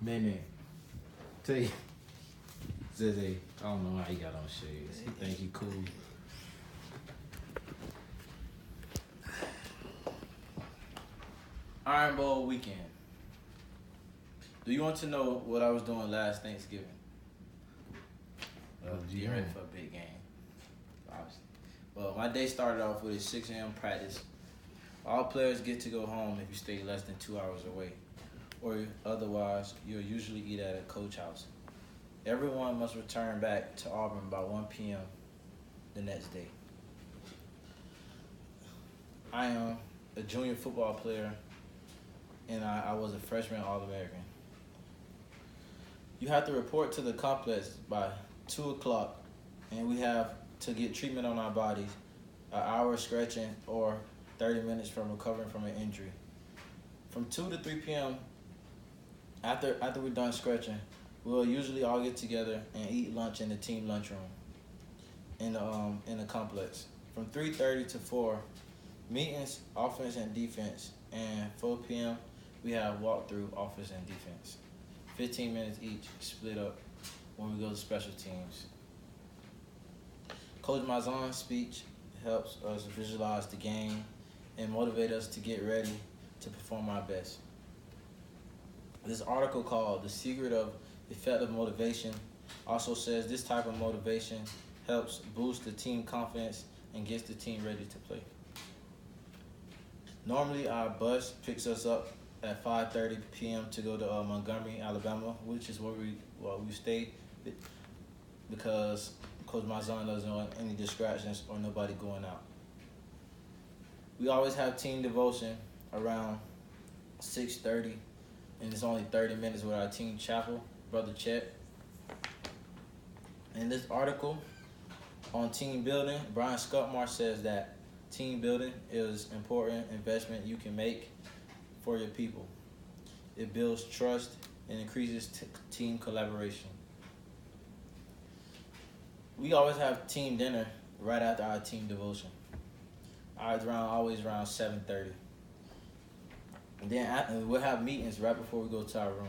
Man, tell you, Zay, I don't know how he got on shades. He think he cool. Iron Bowl weekend. Do you want to know what I was doing last Thanksgiving? Getting ready for a big game, obviously. Well, my day started off with a 6 a.m. practice. All players get to go home if you stay less than 2 hours away, or otherwise you'll usually eat at a coach house. Everyone must return back to Auburn by 1 p.m. the next day. I am a junior football player, and I was a freshman All-American. You have to report to the complex by 2 o'clock, and we have to get treatment on our bodies, an hour stretching, or 30 minutes from recovering from an injury. From 2 to 3 p.m., after we're done stretching, we'll usually all get together and eat lunch in the team lunchroom in the complex. From 3:30 to 4, meetings, offense and defense, and 4 p.m. we have walkthrough offense and defense. 15 minutes each, split up when we go to special teams. Coach Mazan's speech helps us visualize the game and motivate us to get ready to perform our best. This article called The Secret of Effective Motivation also says this type of motivation helps boost the team confidence and gets the team ready to play. Normally, our bus picks us up at 5:30 p.m. to go to Montgomery, Alabama, which is where we stay, because Coach Mazan doesn't want any distractions or nobody going out. We always have team devotion around 6:30, and it's only 30 minutes with our team chapel, Brother Chet. In this article on team building, Brian Scutmar says that team building is an important investment you can make for your people. It builds trust and increases team collaboration. We always have team dinner right after our team devotion. Always around 7:30. And then we'll have meetings right before we go to our room.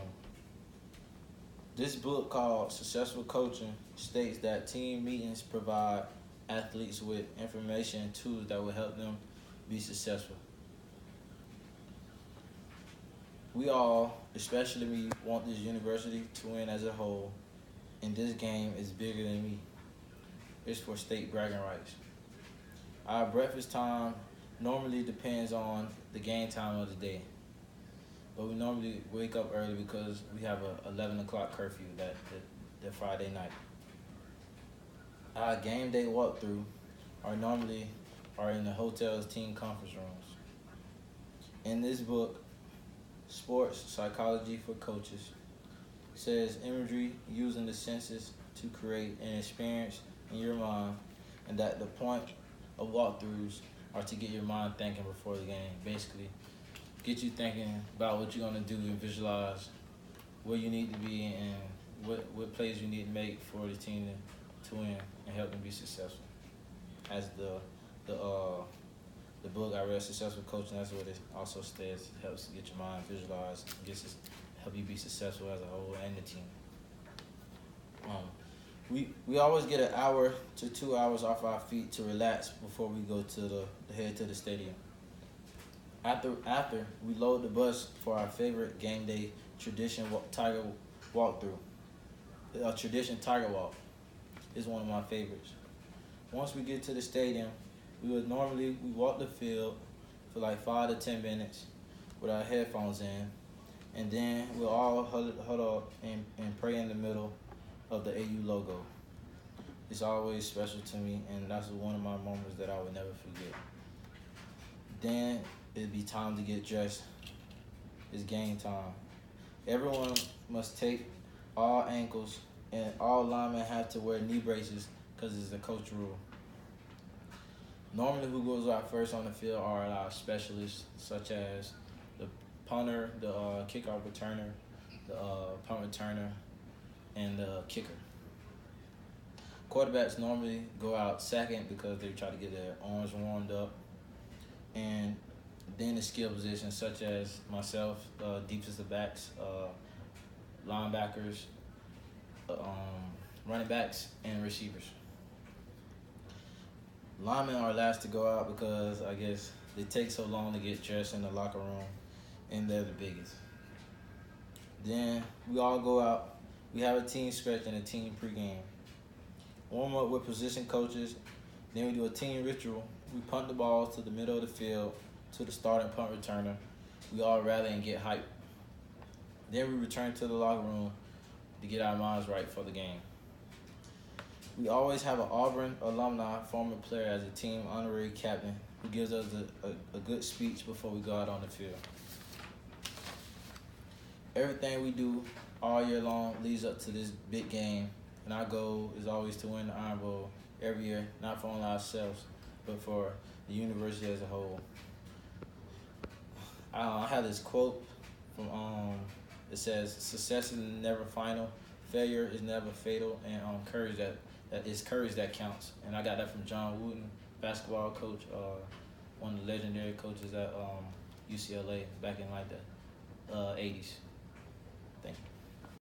This book called Successful Coaching states that team meetings provide athletes with information and tools that will help them be successful. We all, especially me, want this university to win as a whole, and this game is bigger than me. It's for state bragging rights. Our breakfast time normally depends on the game time of the day, but we normally wake up early because we have a 11 o'clock curfew that Friday night. Our game day walkthrough are in the hotel's team conference rooms. In this book, Sports Psychology for Coaches, says imagery using the senses to create an experience in your mind, and that the point of walkthroughs are to get your mind thinking before the game. Basically, get you thinking about what you're going to do and visualize where you need to be and what plays you need to make for the team to win and help them be successful. As the book I read, Successful Coaching, that's what it also says. It helps get your mind visualized, help you be successful as a whole and the team. We always get an hour to 2 hours off our feet to relax before we go to head to the stadium. After we load the bus for our favorite game day tradition, Tiger walkthrough. Tradition Tiger Walk is one of my favorites. Once we get to the stadium, we walk the field for like 5 to 10 minutes with our headphones in, and then we'll all huddle up and pray in the middle of the AU logo. It's always special to me, and that's one of my moments that I will never forget. Then it'd be time to get dressed. It's game time. Everyone must tape all ankles, and all linemen have to wear knee braces because it's a coach rule. Normally, who goes out first on the field are our specialists, such as the punter, the kickoff returner, the punt returner, and the kicker. Quarterbacks normally go out second because they try to get their arms warmed up, and then the skill positions such as myself, defensive backs, linebackers, running backs, and receivers. Linemen are last to go out because I guess they take so long to get dressed in the locker room, and they're the biggest. Then we all go out. We have a team stretch and a team pregame. Warm up with position coaches. Then we do a team ritual. We punt the balls to the middle of the field to the starting punt returner. We all rally and get hyped. Then we return to the locker room to get our minds right for the game. We always have an Auburn alumni former player as a team honorary captain who gives us a good speech before we go out on the field. Everything we do all year long leads up to this big game, and our goal is always to win the Iron Bowl every year, not for only ourselves, but for the university as a whole. I have this quote from it says, "Success is never final, failure is never fatal, and courage that is courage that counts." And I got that from John Wooden, basketball coach, one of the legendary coaches at UCLA back in like the 80s. Thank you.